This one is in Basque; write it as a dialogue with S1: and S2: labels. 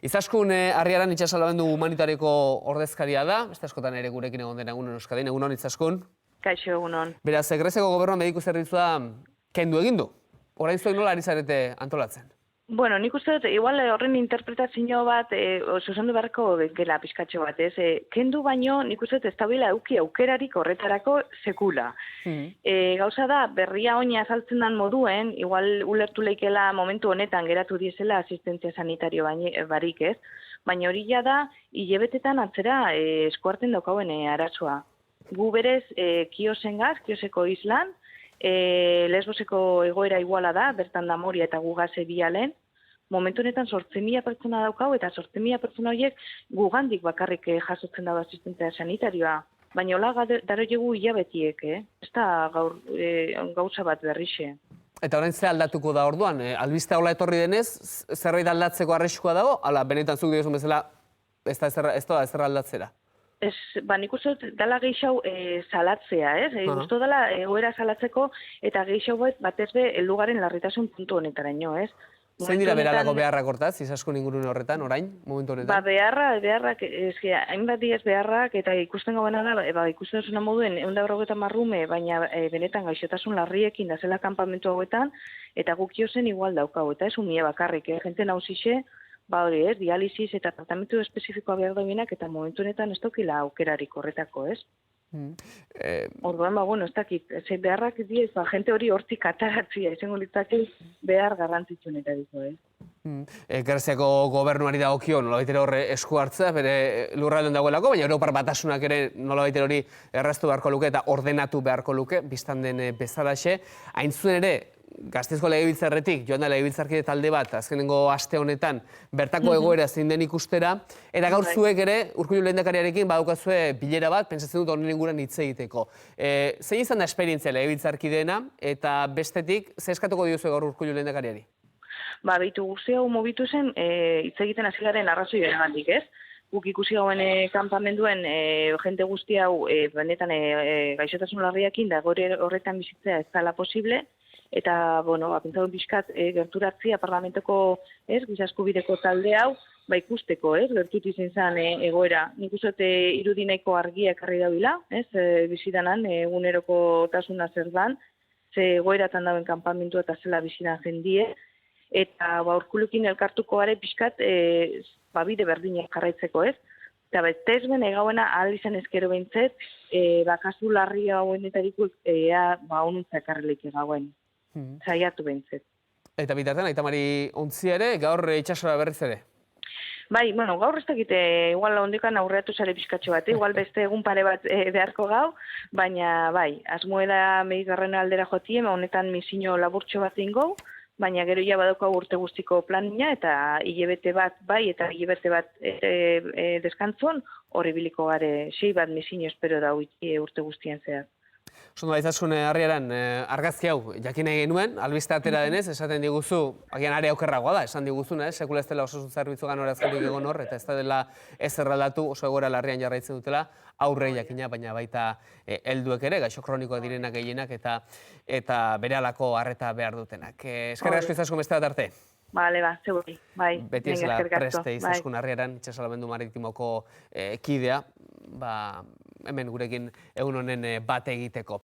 S1: Izaskun Arriaran itsasalamendu humanitariko ordezkaria da, beste askotan ere gurekin egon den egunon Euskadin, egunon Izaskun.
S2: Kaixo, egunon.
S1: Beraz, Greziako gobernuan mediku zerbitzua kendu egin du. Orain zuek nola ari zarete antolatzen?
S2: Bueno, nik uste dut, igual horren interpretazio bat, zuzendu beharko gela pizkatxo bat, ez? Kendu baino, nik uste dut, ez dabila eduki aukerarik horretarako sekula. Gauza da, berria oina azaltzen dan moduen, igual ulertu leikela momentu honetan geratu diezela asistentzia sanitario barik, ez? Baina hori da, hilebetetan atzera eskuarten daukauen arazoa. Gu berez, kioseko islan, Lesboseko egoera iguala da, bertan da Moria eta Gugase bialen. Momentu honetan 8.000 pertsona daukau eta 8.000 pertsona horiek gugandik bakarrik jasotzen dago asistentzia sanitarioa. Baina hola daro jegu hilabetiek, ez da gauza bat berrixe.
S1: Eta orain ze aldatuko da orduan? Albistea hola etorri denez, zerbait aldatzeko arriskua dago? Ala, benetan zuk diozun bezala, ez da ezer aldatzera?
S2: Nik uste dut dala gehiago salatzea, ez? Gusto dela egoera salatzeko eta gehiago batez be heldugaren larritasun puntu honetaraino, ez?
S1: Zein dira beralako beharrak hortaz, Izaskun ingurune horretan, orain, momentu honetan?
S2: Beharrak, hainbat diez beharrak, eta ikusten gaubena da, ikusten duzuna moduen, 150 marrume, baina benetan gaixotasun larriekin da zela kanpamentu hauetan, eta gukiozen igual daukau, eta ez umie bakarrik, jente nauzixe, hori ez, dialisis eta tratamentu espezifikoa behar daudenak, eta momentu honetan ez tokila aukerarik horretako, ez? Orduan, ez dakit, beharrak diez, jente hori hortik ataratzia, izango litzake behar garrantzitsunetariko, ez?
S1: Greziako gobernuari dagokio nolabait horre esku hartzea, bere lurraldean dagoelako, baina Europar Batasunak ere nolabait hori erraztu beharko luke eta ordenatu beharko luke, biztan den bezalaxe. Hain zuen ere, Gasteizko Legebiltzarretik, joan da Legebiltzarkide talde bat, azkenengo aste honetan, bertako egoera zein den ikustera, eta gaur zuek ere, Urkullu lehendakariarekin badaukazue bilera bat, pentsatzen dut honen inguruan hitz egiteko. Zein izan da esperientzia Legebiltzarkideena, eta bestetik, ze eskatuko diozu gaur Urkullu lehendakariari?
S2: Behitu guzti hau mobitu zen, hitz egiten hasi garen arrazoi erangatik, ez? Guk ikusi gauen kanpamenduen jente guzti hau benetan gaixotasun larriakin da horretan bizitzea ez dela posible, eta, pentsadun pixkat gerturatzia parlamentoko giza eskubideko talde hau, ikusteko, gertut izan zen egoera. Nik uste irudinaiko argia ekarri daubila, bizidanan, eguneroko tasuna zer dan, ze egoeratan dauen kanpamentua eta zela bizidan jendie, eta Urkullukin elkartuko gare pixkat bide berdinak jarraitzeko, ez? Eta betezben egauena ahal izan ezkero behintzet, kasu larri hauenetariko honuntza ekarrileik egauen. Zaiatu behintzet.
S1: Eta bitartean, Aita Mari Ontzia ere, gaur itsasora berriz ere?
S2: Gaur ez dakite, igual ondikan aurreatu zare pixkatxo bat, igual beste egun pare bat beharko gau, baina asmoeda Mediterraneo aldera jotien, honetan misino laburtxo bat ingo, baina gero ja badauka urte guztiko planina, eta hilebete bat eta hilebete bat deskantzon, hori biliko gare 6 bat misino espero da urte guztien zehar.
S1: Zondo, Izaskun Arriaran, argazki hau, jakin nahi genuen, albiste atera denez, esaten diguzu, agian are aukerragoa da, esan diguzuna, sekula ez dela osasun zerbitzugan horazkorik egon hor, eta ez da dela ez erraldatu, oso egoera larrian jarraitzen dutela, aurre jakina, baina baita helduek ere, gaixo kronikoak direnak gehienak, eta berehalako harreta behar dutenak. Eskerrik asko Izaskun beste bat arte.
S2: Zegoen, bai.
S1: Beti ez dela preste Izaskun Arriaran, itsasalamendu maritimoko kidea, hemen gurekin egun honen bat egiteko.